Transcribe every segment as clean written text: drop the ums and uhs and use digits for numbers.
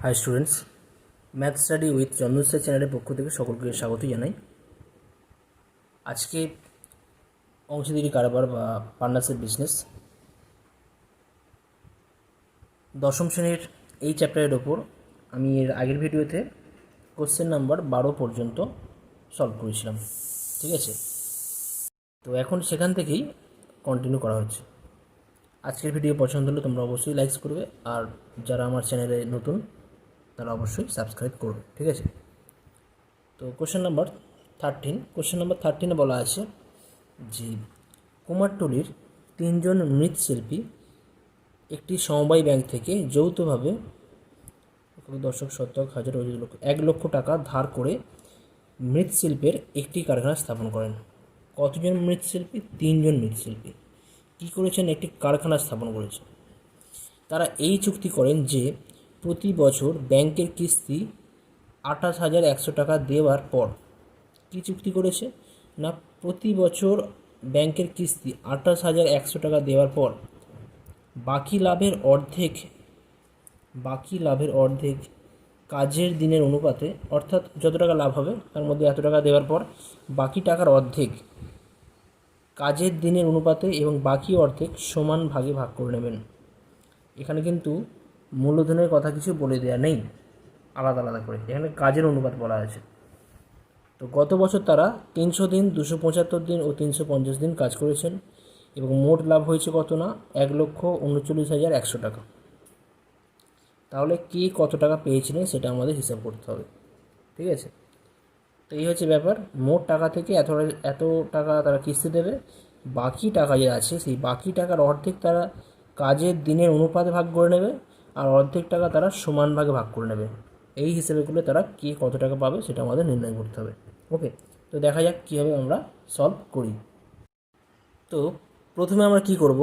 High students, math study with Chandan sir চ্যানেলের পক্ষ থেকে সকলকে স্বাগত জানাই। আজকে অংশীদারি কারবার বা পার্টনারশিপ বিজনেস দশম শ্রেণীর এই চ্যাপ্টারের ওপর আমি এর আগের ভিডিওতে কোশ্চেন নাম্বার 12 পর্যন্ত সলভ করেছিলাম। ঠিক আছে, তো এখন সেখান থেকেই কন্টিনিউ করা হচ্ছে। আজকের ভিডিও পছন্দ হলে তোমরা অবশ্যই লাইক করবে, আর যারা আমার চ্যানেলে নতুন তারা অবশ্যই সাবস্ক্রাইব করবে। ঠিক আছে, তো কোশ্চেন নাম্বার 13 বলা আছে যে কুমারটুলির 3 জন মৃৎশিল্পী একটি সমবায় ব্যাংক থেকে যৌথভাবে দশক শতক হাজার 1 লক্ষ টাকা ধার করে মৃৎশিল্পের একটি কারখানা স্থাপন করেন। কতজন মৃৎশিল্পী? 3 জন মৃৎশিল্পী কী করেছেন? একটি কারখানা স্থাপন করেছেন। তারা এই চুক্তি করেন যে প্রতি বছর ব্যাংকের কিস্তি 28,100 টাকা দেওয়ার পর, কী চুক্তি করেছে না, প্রতি বছর ব্যাংকের কিস্তি 28,100 টাকা দেওয়ার পর বাকি লাভের অর্ধেক কাজের দিনের অনুপাতে, অর্থাৎ যত টাকা লাভ হবে তার মধ্যে এত টাকা দেওয়ার পর বাকি টাকার অর্ধেক কাজের দিনের অনুপাতে এবং বাকি অর্ধেক সমান ভাগে ভাগ করে নেবেন। এখানে কিন্তু মূলধনের কথা কিছু বলে দেওয়া নেই, আলাদা আলাদা করে এখানে কাজের অনুপাত বলা আছে। তো গত বছর তারা 300 দিন, 275 দিন ও 350 দিন কাজ করেছেন এবং মোট লাভ হয়েছে কত না, 1,39,100 টাকা। তাহলে কে কত টাকা পেয়েছিলেন সেটা আমাদের হিসাব করতে হবে। ঠিক আছে, তো এই হচ্ছে ব্যাপার। মোট টাকা থেকে এত টাকা তারা কিস্তি দেবে, বাকি টাকা যে আছে সেই বাকি টাকার অর্ধেক তারা কাজের দিনের অনুপাতে ভাগ করে নেবে, আর অর্ধেক টাকা তারা সমান ভাগে ভাগ করে নেবে। এই হিসেবেগুলো তারা কে কত টাকা পাবে সেটা আমাদের নির্ণয় করতে হবে। ওকে, তো দেখা যাক কীভাবে আমরা সলভ করি। তো প্রথমে আমরা কি করব,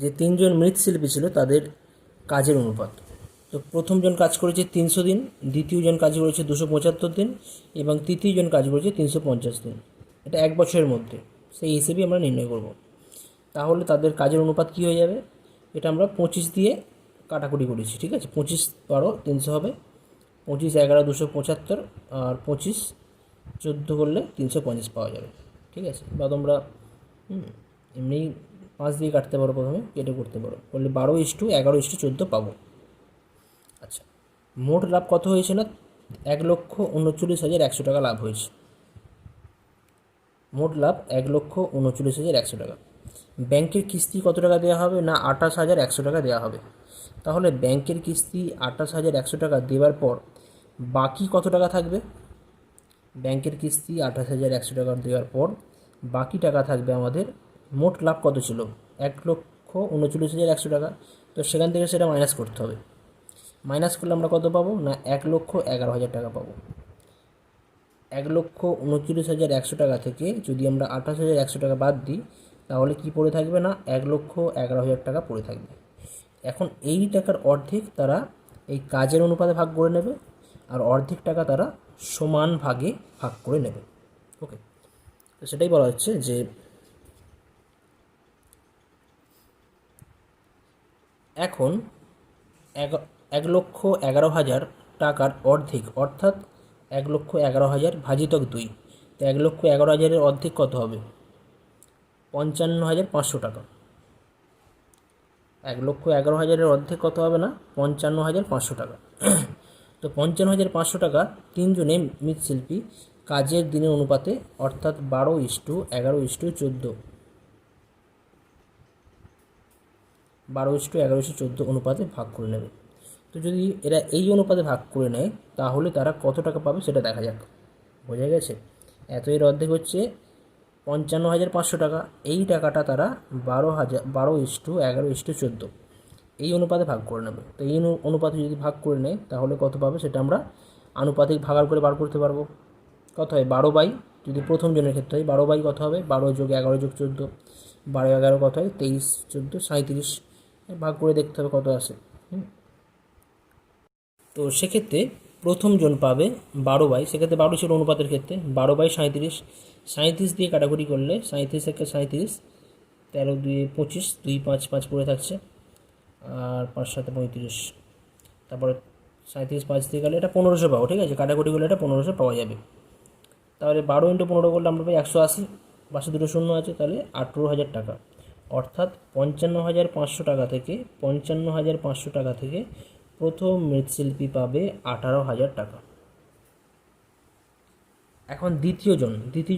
যে 3 জন মৃৎশিল্পী ছিল তাদের কাজের অনুপাত। তো প্রথমজন কাজ করেছে 300 দিন, দ্বিতীয়জন কাজ করেছে 275 দিন এবং তৃতীয়জন কাজ করেছে 350 দিন। এটা 1 বছরের মধ্যে, সেই হিসেবেই আমরা নির্ণয় করব। তাহলে তাদের কাজের অনুপাত কী হয়ে যাবে, এটা আমরা 25 দিয়ে কাটাকুটি করেছি। ঠিক আছে, 25 12 300 হবে, 25 11 275, আর 25 14 করলে 350 পাওয়া যাবে। ঠিক আছে, বা তোমরা এমনি 5 দিয়ে কাটতে পারো, প্রথমে কেটে করতে পারো, করলে 12:11:14 পাবো। আচ্ছা, মোট লাভ কত হয়েছে না, 1,39,100 টাকা লাভ হয়েছে। মোট লাভ 1,39,100 টাকা। ব্যাংকের কিস্তি কত টাকা দেওয়া হবে না, 28,100 টাকা দেওয়া হবে। তাহলে ব্যাংকের কিস্তি 28,100 টাকা দেওয়ার পর বাকি কত টাকা থাকবে? ব্যাংকের কিস্তি 28,100 টাকা দেওয়ার পর বাকি টাকা থাকবে আমাদের, মোট লাভ কত ছিল, 1,39,100 টাকা। তো সেখান থেকে সেটা মাইনাস করতে হবে। মাইনাস করলে আমরা কত পাবো না, 1,11,000 টাকা পাবো। 1,39,100 টাকা থেকে যদি আমরা 28,100 টাকা বাদ দিই তাহলে কি পড়ে থাকবে না, 1,11,000 টাকা পড়ে থাকবে। এখন এই টাকার অর্ধেক তারা এই কাজের অনুপাতে ভাগ করে নেবে, আর অর্ধেক টাকা তারা সমান ভাগে ভাগ করে নেবে। ওকে, তো সেটাই বলা হচ্ছে যে এখন 1,11,000 টাকার অর্ধেক, অর্থাৎ 1,11,000 ভাজিতক 2, তো 1,11,000-এর অর্ধেক কত হবে, 55,500 টাকা। 1,11,000-এর অর্ধেক কত হবে না, 55,500 টাকা। তো 55,500 টাকা 3 জনে মৃৎশিল্পী কাজের দিনের অনুপাতে, অর্থাৎ 12:11:14 12:11:14 অনুপাতে ভাগ করে নেবে। তো যদি এরা এই অনুপাতে ভাগ করে নেয় তাহলে তারা কত টাকা পাবে সেটা দেখা যাক। বোঝা গেছে? এর অর্ধেক হচ্ছে 55,500 টাকা। এই টাকাটা তারা 12:11:14 এই অনুপাতে ভাগ করে নেবে। তো এই অনুপাতে যদি ভাগ করে নেয় তাহলে কত পাবে সেটা আমরা আনুপাতিক ভাগার করে বার করতে পারবো। কত হয়, 12 যদি প্রথম জনের ক্ষেত্রে হয় 12 কত হবে, 12 + 11 + 14, 12 11 কত হয়, 23 14 37, ভাগ করে দেখতে হবে কত আসে। তো সেক্ষেত্রে প্রথমজন পাবে 12, সেক্ষেত্রে 12 ছিল অনুপাতের ক্ষেত্রে, 12/37, 37 দিয়ে কাটাকুটি করলে 37 থেকে 37, 13 2 25, 2 5 5 পড়ে থাকছে, আর 5 7 35, তারপরে 37 5 দিয়ে গেলে এটা 1500 পাবো, ঠিক আছে, কাটাকুটি করলে এটা 1500 পাওয়া যাবে। তাহলে 12 × 15 করলে আমরা পাই 180, পাশে দুটো শূন্য আছে, তাহলে 18,000 টাকা। অর্থাৎ 55,500 টাকা থেকে 55,500 টাকা থেকে প্রথম মৃৎশিল্পী পাবে 18,000 টাকা। এখন দ্বিতীয়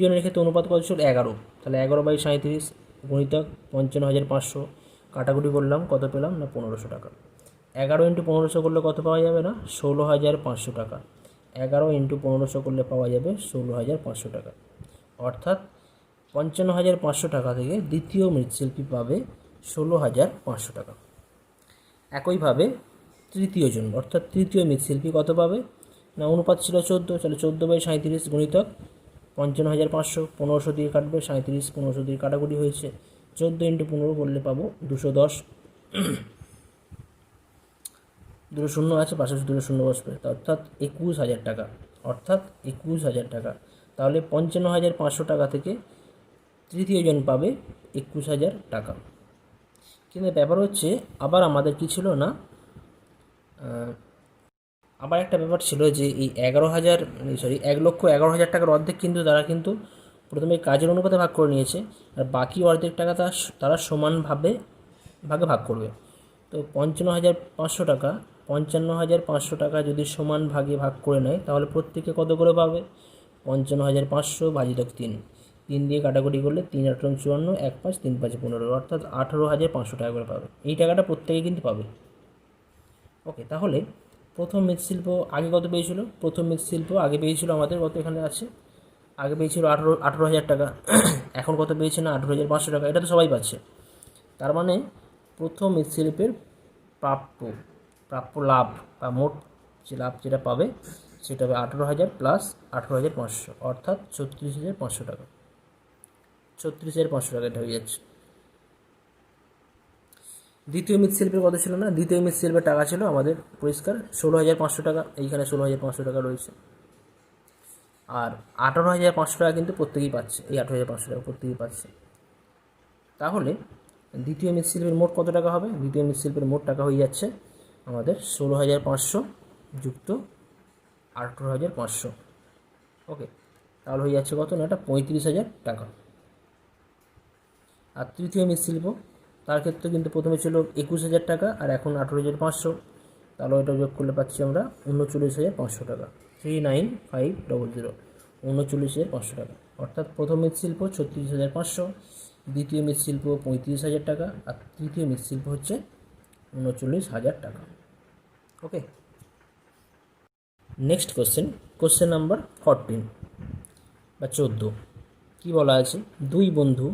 জনের ক্ষেত্রে অনুপাত কত ছিল? 11। তাহলে 11/37 গুণিতক 55,500, কাটাকুটি করলাম, কত পেলাম না 1500 টাকা। 11 × 1500 করলে কত পাওয়া যাবে না 16,500 টাকা। 11 × 1500 করলে পাওয়া যাবে 16,500 টাকা। অর্থাৎ 55,500 টাকা থেকে দ্বিতীয় মৃৎশিল্পী পাবে 16,500 টাকা। একইভাবে তৃতীয় জন অর্থাৎ তৃতীয় মৃৎশিল্পী কত পাবে না, অনুপাত ছিল 14, তাহলে 14/37 গুণিতক 55,500, 1500 দিয়ে কাটবে, 37 1500 দিয়ে কাটাকুটি হয়েছে, 14 × 15 করলে পাবো 210, দুটো শূন্য আছে, পাশে দুটো শূন্য বসবে, অর্থাৎ 21,000 টাকা। অর্থাৎ 21,000 টাকা। তাহলে 55,500 টাকা থেকে তৃতীয় জন পাবে 21,000 টাকা। কিন্তু ব্যাপার হচ্ছে আবার আমাদের কি ছিল না, আবার একটা ব্যাপার ছিল যে এই 1,11,000 টাকার অর্ধেক কিন্তু তারা কিন্তু প্রথমে কাজের অনুপাতে ভাগ করে নিয়েছে, আর বাকি অর্ধেক টাকা তারা সমানভাবে ভাগ করবে। তো 55,500 টাকা যদি সমান ভাগে ভাগ করে নেয় তাহলে প্রত্যেকে কত করে পাবে? 55,500 ভাজিতক 3, 3 দিয়ে কাটাকুটি করলে 3 8 54, 1 5 3 5 15, অর্থাৎ 18,500 টাকা করে পাবে। এই টাকাটা প্রত্যেকে কিন্তু পাবে। ওকে, তাহলে প্রথম মৃৎশিল্প আগে কত পেয়েছিল? প্রথম মৃৎশিল্প আগে পেয়েছিল আমাদের কত, এখানে আছে, আগে পেয়েছিল 18,000 টাকা। এখন কত পেয়েছে না 18,500 টাকা। এটা তো সবাই পাচ্ছে। তার মানে প্রথম মৃৎশিল্পের প্রাপ্য লাভ বা মোট যে লাভ যেটা পাবে সেটা হবে 18,000 প্লাস 18,500, অর্থাৎ 36,500 টাকা। 36,500 টাকা এটা হয়ে যাচ্ছে। দ্বিতীয় মৃৎশিল্পের কত ছিল না, দ্বিতীয় মৃৎশিল্পের টাকা ছিল আমাদের পরিষ্কার 16,500 টাকা। এইখানে 16,500 টাকা রয়েছে, আর 18,500 টাকা কিন্তু প্রত্যেকেই পাচ্ছে। এই 18,500 টাকা প্রত্যেকেই পাচ্ছে। তাহলে দ্বিতীয় মৃৎশিল্পের মোট কত টাকা হবে? দ্বিতীয় মৃৎশিল্পের মোট টাকা হয়ে যাচ্ছে আমাদের 16,500 যুক্ত 18,500। ওকে, তাহলে হয়ে যাচ্ছে কত না, এটা 35,000 টাকা। আর তৃতীয় মৃৎশিল্প তার ক্ষেত্রে কিন্তু প্রথমে ছিল 21,000 টাকা, আর এখন 18,500, তাহলে ওইটা যোগ করলে পাচ্ছি আমরা 39,500 টাকা। 39,500, 39,500 টাকা। অর্থাৎ প্রথম মৃৎশিল্প 36,500, দ্বিতীয় মৃৎশিল্প 35,000 টাকা, আর তৃতীয় মৃৎশিল্প হচ্ছে 39,000 টাকা। ওকে, নেক্সট কোশ্চেন নাম্বার 14 বা 14। কী বলা আছে? দুই বন্ধু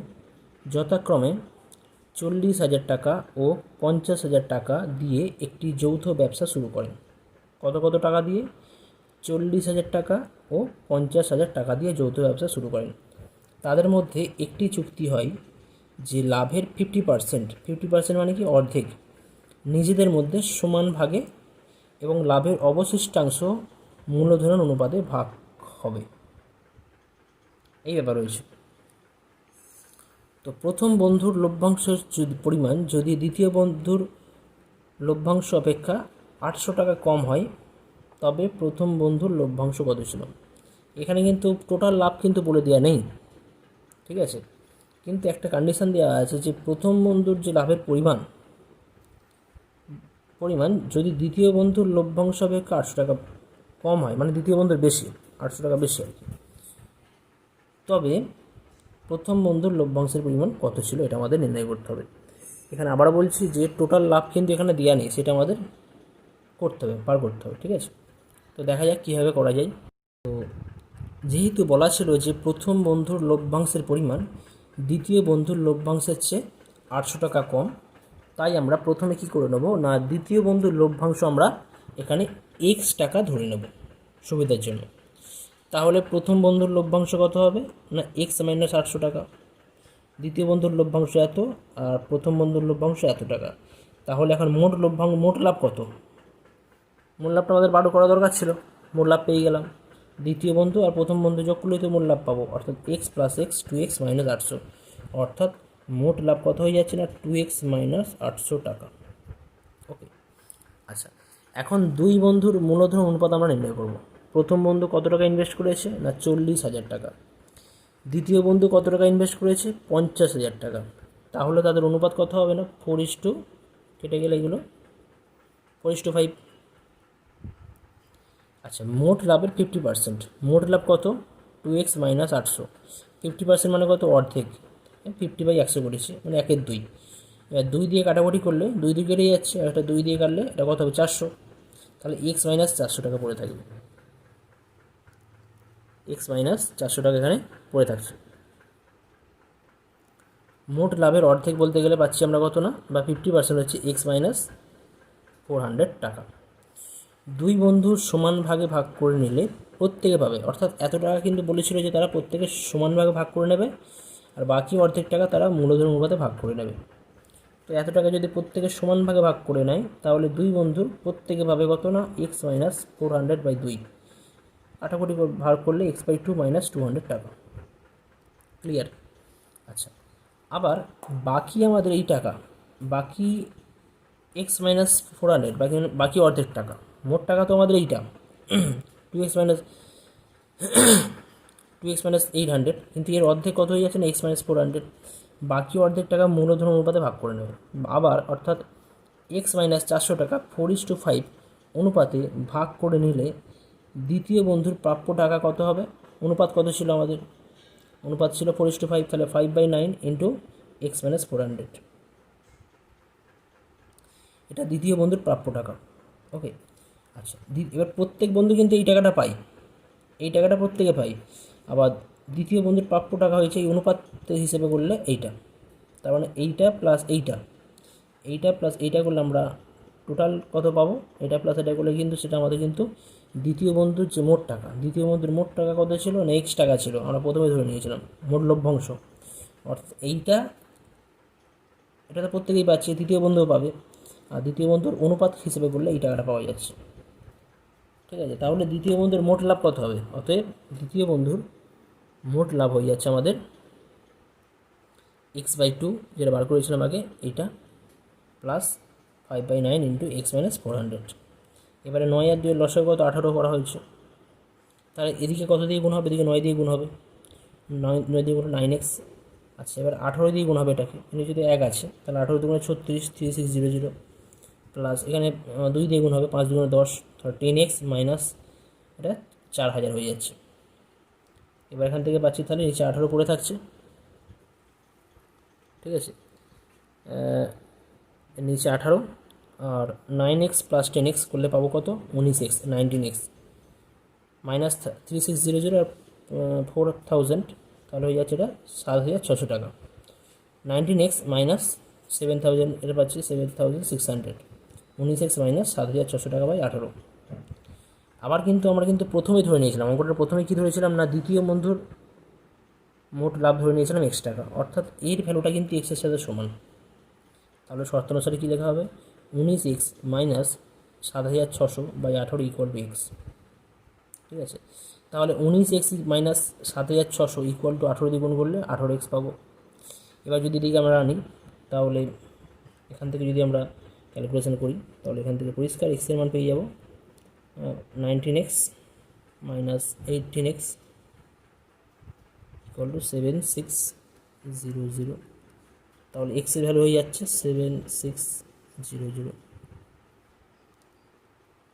যথাক্রমে 40,000 টাকা ও 50,000 টাকা দিয়ে একটি যৌথ ব্যবসা শুরু করেন। কত টাকা দিয়ে? 40,000 টাকা ও 50,000 টাকা দিয়ে যৌথ ব্যবসা শুরু করেন। তাদের মধ্যে একটি চুক্তি হয় যে লাভের 50% মানে কি অর্ধেক নিজেদের মধ্যে সমান ভাগে এবং লাভের অবশিষ্টাংশ মূলধন অনুপাতে ভাগ হবে। এই ব্যাপার রয়েছে। তো প্রথম বন্ধুর লভ্যাংশের পরিমাণ যদি দ্বিতীয় বন্ধুর লভ্যাংশ অপেক্ষা 800 টাকা কম হয় তবে প্রথম বন্ধুর লভ্যাংশ কত ছিল? এখানে কিন্তু টোটাল লাভ কিন্তু বলে দেওয়া নেই, ঠিক আছে, কিন্তু একটা কন্ডিশন দেওয়া আছে যে প্রথম বন্ধুর যে লাভের পরিমাণ যদি দ্বিতীয় বন্ধুর লভ্যাংশ অপেক্ষা 800 টাকা কম হয়, মানে দ্বিতীয় বন্ধুর বেশি, 800 টাকা বেশি আর কি, তবে প্রথম বন্ধুর লভ্যাংশের পরিমাণ কত ছিল এটা আমাদের নির্ণয় করতে হবে। এখানে আবারও বলছি যে টোটাল লাভ কিন্তু এখানে দেওয়া নেই, সেটা আমাদের বার করতে হবে, ঠিক আছে। তো দেখা যাক কীভাবে করা যায়। তো যেহেতু বলা ছিল যে প্রথম বন্ধুর লভ্যাংশের পরিমাণ দ্বিতীয় বন্ধুর লভ্যাংশের চেয়ে 800 টাকা কম, তাই আমরা প্রথমে কি করে নেব না, দ্বিতীয় বন্ধুর লভ্যাংশ আমরা এখানে x টাকা ধরে নেব সুবিধার জন্য। তাহলে প্রথম বন্ধুর লভ্যাংশ কত হবে না x - 800 টাকা, দ্বিতীয় বন্ধুর লভ্যাংশ এত, আর প্রথম বন্ধুর লভ্যাংশ এত টাকা। তাহলে এখন মোট লাভ কত? মোট লাভটা আমাদের বার করা দরকার ছিল, মোট লাভ পেয়ে গেলাম। দ্বিতীয় বন্ধু আর প্রথম বন্ধু যোগ করলেই তো মোট লাভ পাবো, অর্থাৎ x + x 2x - 800, অর্থাৎ মোট লাভ কত হয়ে যাচ্ছে না 2x - 800 টাকা। ওকে, আচ্ছা, এখন দুই বন্ধুর মূলধন অনুপাত আমরা নির্ণয় করব। প্রথম বন্ধু কত টাকা ইনভেস্ট করেছে, না 40,000 টাকা। দ্বিতীয় বন্ধু কত টাকা ইনভেস্ট করেছে, 50,000 টাকা। তাহলে তাদের অনুপাত কত হবে, না 4:, কেটে গেলে এগুলো 4:5। আচ্ছা, মোট লাভের 50%। মোট লাভ কত, 2x - 800। 50% মানে কত, অর্ধেক। 50/100 করেছি, মানে 1/2। এবার 2 দিয়ে কাটাকুটি করলে 2 দিয়ে কেটে যাচ্ছে, আর একটা 2 দিয়ে কাটলে এটা কত হবে, 400। তাহলে x - 400 টাকা পড়ে থাকবে। x - 400 টাকা এখানে পড়ে থাকছে। মোট লাভের অর্ধেক বলতে গেলে পাচ্ছি আমরা কত, না বা 50% হচ্ছে x - 400 টাকা। দুই বন্ধু সমান ভাগে ভাগ করে নিলে প্রত্যেকে পাবে, অর্থাৎ এত টাকা কিন্তু বলেছিল যে তারা প্রত্যেকে সমান ভাগে ভাগ করে নেবে, আর বাকি অর্ধেক টাকা তারা মূলধন অনুপাতে ভাগ করে নেবে। তো এত টাকা যদি প্রত্যেকে সমান ভাগে ভাগ করে নেয়, তাহলে দুই বন্ধুর প্রত্যেকে পাবে কত, না x - 400/2। কাটাকুটি ভাগ করলে x/2 - 200 টাকা। ক্লিয়ার? আচ্ছা, আবার বাকি আমাদের এই টাকা, বাকি x - 400, বাকি অর্ধেক টাকা। মোট টাকা তো আমাদের এইটা 2x - 800, কিন্তু এর অর্ধেক কত হয়ে যাচ্ছে, না x - 400। বাকি অর্ধেক টাকা মূলধন অনুপাতে ভাগ করে নেবে। আবার অর্থাৎ x - 400 টাকা 4:5 অনুপাতে ভাগ করে নিলে দ্বিতীয় বন্ধুর প্রাপ্য টাকা কত হবে। অনুপাত কত ছিল আমাদের, অনুপাত ছিল 4:5, তাহলে 5/9 ইন্টু x - 400। এটা দ্বিতীয় বন্ধুর প্রাপ্য টাকা। ওকে। আচ্ছা, এবার প্রত্যেক বন্ধু কিন্তু এই টাকাটা পাই, এই টাকাটা প্রত্যেকে পাই। আবার দ্বিতীয় বন্ধুর প্রাপ্য টাকা হয়েছে এই অনুপাত হিসেবে করলে এইটা, তার মানে এইটা প্লাস এইটা, এইটা প্লাস এইটা করলে আমরা টোটাল কত পাবো, এটা প্লাস এটা করলে কিন্তু সেটা আমাদের কিন্তু দ্বিতীয় বন্ধুর যে মোট টাকা, দ্বিতীয় বন্ধুর মোট টাকা কত ছিল, না x টাকা ছিল, আমরা প্রথমে ধরে নিয়েছিলাম মোট লভ্যাংশ। অর্থাৎ এইটা, এটা তো প্রত্যেকেই পাচ্ছে, তৃতীয় বন্ধুও পাবে, আর দ্বিতীয় বন্ধুর অনুপাত হিসেবে করলে এই টাকাটা পাওয়া যাচ্ছে। ঠিক আছে, তাহলে দ্বিতীয় বন্ধুর মোট লাভ কত হবে, অতএব দ্বিতীয় বন্ধুর মোট লাভ হয়ে যাচ্ছে আমাদের x/2, যেটা বার করেছিলাম আগে, এইটা প্লাস 5/9 ইন্টু x - 400। এবারে 9 আর 2 লসের কত, 18 করা হয়েছে। তাহলে এদিকে কত দিয়ে গুণ হবে, এদিকে 9 দিয়ে গুণ হবে, 9 দিয়ে গুণ 9x। আচ্ছা, এবার 18 দিয়ে গুণ হবে এটাকে, এখানে যদি 1 আছে তাহলে 18 দুগুণে 36, 3600 প্লাস এখানে 2 দিয়ে গুণ হবে, 5 দুগুণে 10, তাহলে 10x মাইনাস এটা 4000 হয়ে যাচ্ছে। এবার এখান থেকে পাচ্ছি তাহলে নিচে 18 পড়ে থাকছে। ঠিক আছে, নিচে 18, আর 9x প্লাস 10x করলে পাবো কত, 19x, 19x মাইনাস 3600 আর 4000, তাহলে হয়ে যাচ্ছে এটা 7600 টাকা। 19x মাইনাস 7000, এটা পাচ্ছি 7600, 19x মাইনাস 7600 টাকা বাই 18। আবার কিন্তু আমরা কিন্তু প্রথমেই ধরে নিয়েছিলাম, অঙ্কটা প্রথমে কী ধরেছিলাম, না দ্বিতীয় বন্ধুর মোট লাভ ধরে নিয়েছিলাম x টাকা, অর্থাৎ এর ভ্যালুটা কিন্তু x এর সাথে সমান। তাহলে শর্ত অনুসারে কী লেখা হবে, 19x মাইনাস 7600/18 = x। ঠিক আছে, তাহলে 19x মাইনাস 7600 = 18 দিয়ে গুণ করলে 18x পাবো। এবার যদি এদিকে আমরা আনি, তাহলে এখান থেকে যদি আমরা ক্যালকুলেশন করি, তাহলে এখান থেকে পরিষ্কার x এর মান পেয়ে যাব 19x মাইনাস 18x = 7600। তাহলে x এর ভ্যালু হয়ে যাচ্ছে 7600।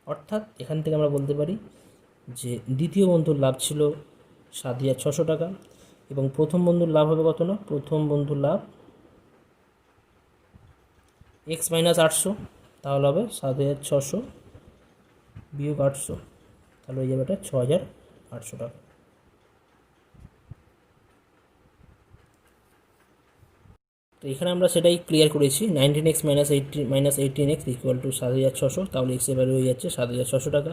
অর্থাৎ এখান থেকে আমরা বলতে পারি যে দ্বিতীয় বন্ধুর লাভ ছিল 7600 টাকা, এবং প্রথম বন্ধুর লাভ হবে কত, না প্রথম বন্ধুর লাভ x - 800, তাহলে হবে 7600 বিয়োগ 800, তাহলে হয়ে যাবে এটা 6800 টাকা। তো এখানে আমরা সেটাই ক্লিয়ার করেছি, 19x মাইনাস 18x = 7600, তাহলে x এর ভ্যালু হয়ে যাচ্ছে 7600 টাকা।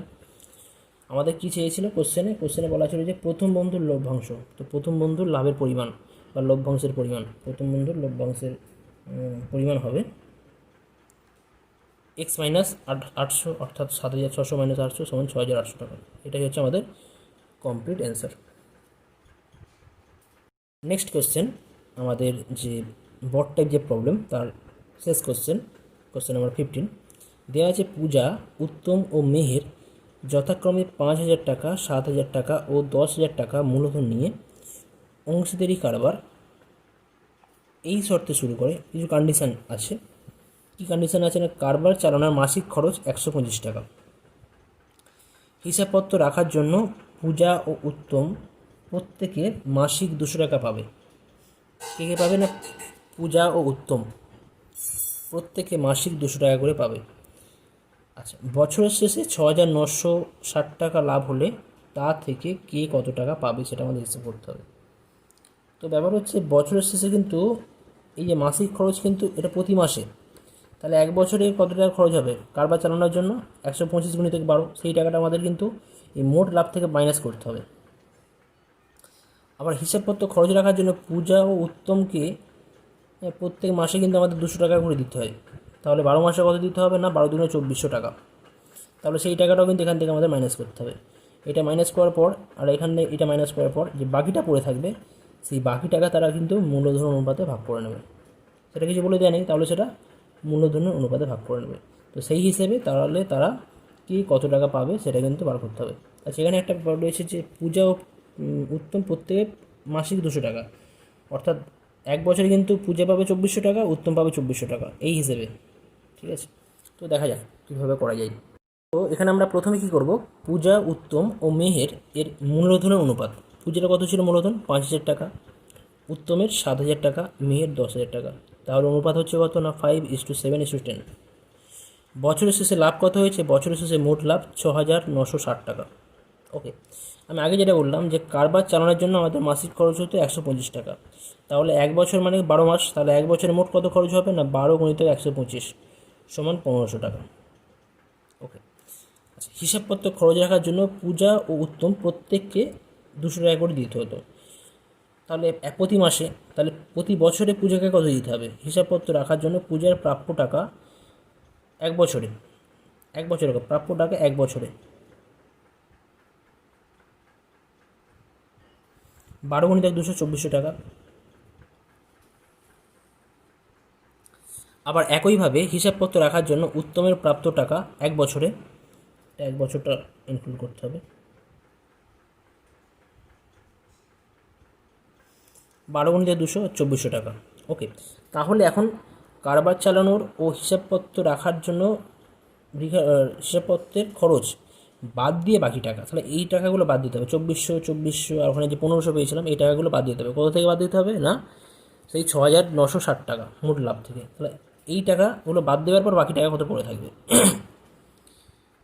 আমাদের কী চেয়েছিল কোশ্চেনে বলা ছিল যে প্রথম বন্ধুর লভ্যাংশ, তো প্রথম বন্ধুর লাভের পরিমাণ বা লভ্যাংশের পরিমাণ, প্রথম বন্ধুর লভ্যাংশের পরিমাণ হবে x - 800, অর্থাৎ 7600 - 800 = 6800 টাকা। এটাই হচ্ছে আমাদের কমপ্লিট অ্যান্সার। নেক্সট কোশ্চেন, আমাদের যে বট টাইপ যে প্রবলেম তার শেষ কোশ্চেন নাম্বার 15। দেওয়া আছে পূজা, উত্তম ও মেহের যথাক্রমে 5,000 টাকা, 7,000 টাকা ও 10,000 টাকা মূলধন নিয়ে অংশীদারি কারবার এই শর্তে শুরু করে। কিছু কন্ডিশান আছে। কী কন্ডিশান আছে না, কারবার চালানোর মাসিক খরচ 125 টাকা। হিসাবপত্র রাখার জন্য পূজা ও উত্তম প্রত্যেকে মাসিক 200 টাকা পাবে। কে কে পাবে না, পূজা ও উত্তম প্রত্যেকে মাসিক 200 টাকা করে পাবে। আচ্ছা, বছরের শেষে 6,960 টাকা লাভ হলে তা থেকে কে কত টাকা পাবে সেটা আমাদের হিসেব করতে হবে। তো ব্যাপার হচ্ছে বছরের শেষে কিন্তু এই যে মাসিক খরচ কিন্তু এটা প্রতি মাসে, তাহলে এক বছরে কত টাকা খরচ হবে কারবার চালানোর জন্য, 125 গুণিতক 12, সেই টাকাটা আমাদের কিন্তু এই মোট লাভ থেকে মাইনাস করতে হবে। আবার হিসাবপত্র খরচ রাখার জন্য পূজা ও উত্তমকে প্রত্যেক মাসে কিন্তু আমাদের 200 টাকা করে দিতে হয়। তাহলে 12 মাসে কত দিতে হবে না, 12 দুগুণে 2400 টাকা। তাহলে সেই টাকাটাও কিন্তু এখান থেকে আমাদের মাইনাস করতে হবে। এটা মাইনাস করার পর আর এখানে এটা মাইনাস করার পর যে বাকিটা পড়ে থাকবে, সেই বাকি টাকা তারা কিন্তু মূলধন অনুপাতে ভাগ করে নেবে। সেটা কিছু বলে দেওয়া নেই, তাহলে সেটা মূলধনের অনুপাতে ভাগ করে নেবে। তো সেই হিসেবে তাহলে তারা কি কত টাকা পাবে সেটা কিন্তু বার করতে হবে। আর সেখানে একটা ব্যাপার রয়েছে যে পূজা ও উত্তম প্রত্যেকে মাসিক 200 টাকা, অর্থাৎ এক বছরে কিন্তু পূজা পাবে 2400 টাকা, উত্তম পাবে 2400 টাকা, এই হিসেবে। ঠিক আছে, তো দেখা যাক কীভাবে করা যায়। তো এখানে আমরা প্রথমে কি করব, পূজা, উত্তম ও মেহের এর মূলধনের অনুপাত। পূজার কত ছিল মূলধন, 5,000 টাকা, উত্তমের 7,000 টাকা, মেহের 10,000 টাকা। তাহলে অনুপাত হচ্ছে কত না, 5:7:10। বছরের শেষে লাভ কত হয়েছে, বছরের শেষে মোট লাভ 6,960 টাকা। ওকে, আমি আগে যেটা বললাম যে কারবার চালানোর জন্য আমাদের মাসিক খরচ হতো 125 টাকা। তাহলে এক বছর মানে 12 মাস, তাহলে এক বছরে মোট কত খরচ হবে না, 12 গুণিত 125 সমান 1500 টাকা। ওকে, আচ্ছা, হিসাবপত্র খরচ রাখার জন্য পূজা ও উত্তম প্রত্যেককে 200 টাকা করে দিতে হতো। তাহলে প্রতি মাসে, তাহলে প্রতি বছরে পূজাকে কত দিতে হবে, হিসাবপত্র রাখার জন্য পূজার প্রাপ্য টাকা এক বছরে প্রাপ্য টাকা এক বছরে 12 গুণিত 200, 2400 টাকা। আবার একইভাবে হিসাবপত্র রাখার জন্য উত্তমের প্রাপ্ত টাকা এক বছরে, এক বছরটা ইনক্লুড করতে হবে, 12 গুণিত 200, 2400 টাকা। ওকে, তাহলে এখন কারবার চালানোর ও হিসাবপত্র রাখার জন্য হিসাবপত্রের খরচ বাদ দিয়ে বাকি টাকা, তাহলে এই টাকাগুলো বাদ দিতে হবে, 2400 আর ওখানে যে 1500 পেয়েছিলাম এই টাকাগুলো বাদ দিতে হবে। কোথা থেকে বাদ দিতে হবে না, সেই 6,960 টাকা মোট লাভ থেকে। তাহলে এই টাকাগুলো বাদ দেওয়ার পর বাকি টাকা কত পড়ে থাকবে,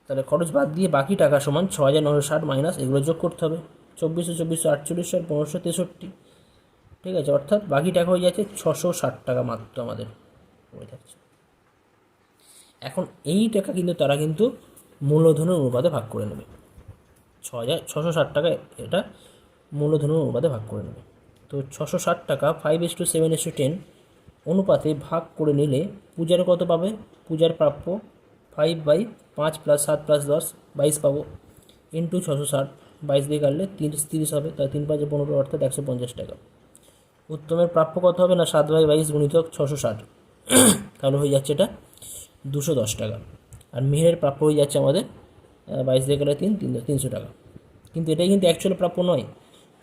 তাহলে খরচ বাদ দিয়ে বাকি টাকা সমান 6,960 মাইনাস এগুলো যোগ করতে হবে, 2400, 4800 আর 1563। ঠিক আছে, অর্থাৎ বাকি টাকা হয়ে যাচ্ছে 660 টাকা মাত্র আমাদের পড়ে থাকছে। এখন এই টাকা কিন্তু তারা কিন্তু মূলধনের অনুপাতে ভাগ করে নেবে, 660 টাকা এটা মূলধনের অনুপাতে ভাগ করে নেবে। তো 660 টাকা 5:7:10 অনুপাতে ভাগ করে নিলে পূজার কত পাবে, পূজার প্রাপ্য 5/5 + 7 + 10 22 পাবো, ইন্টু 660, 22 দিয়ে কাটলে 30 হবে, তাই 3×5=15, অর্থাৎ 150 টাকা। উত্তমের প্রাপ্য কত হবে না, 7/22 গুণিতক 660, তাহলে হয়ে যাচ্ছে এটা 210 টাকা। আর মেহের প্রাপ্য হয়ে যাচ্ছে আমাদের 22 দিয়ে গেলে 300 টাকা। কিন্তু এটাই কিন্তু অ্যাকচুয়ালি প্রাপ্য নয়,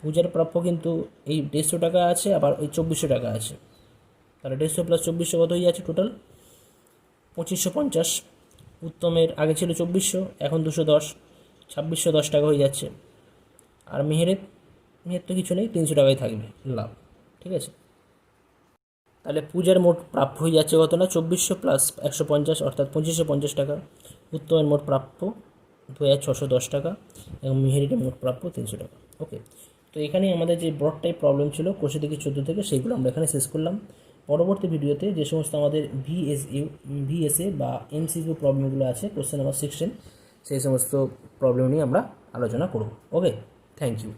পূজার প্রাপ্য কিন্তু এই 150 টাকা আছে, আবার ওই 2400 টাকা আছে। তাহলে 150 + 2400 কত হয়ে যাচ্ছে টোটাল 2550। উত্তমের আগে ছিল 2400, এখন 210, 2610 টাকা হয়ে যাচ্ছে। আর মেহের তো কিছু নেই, 300 টাকাই থাকবে লাভ। ঠিক আছে, তাহলে পূজার মোট প্রাপ্য হয়ে যাচ্ছে কত না, 2400 + 150 অর্থাৎ 2550 টাকা। উত্তমের মোট প্রাপ্য 2610 টাকা এবং মেহেরের মোট প্রাপ্য 300 টাকা। ওকে, তো এখানেই আমাদের যে ব্রড টাইপ প্রবলেম ছিল কোষে থেকে 14 থেকে, সেইগুলো আমরা এখানে শেষ করলাম। পরবর্তী ভিডিওতে যে সমস্ত আমাদের ভিএসএ বা এমসিকিউ প্রবলেমগুলো আছে কোশ্চেন নাম্বার 16, সেই সমস্ত প্রবলেম নিয়ে আমরা আলোচনা করব। ওকে, থ্যাংক ইউ।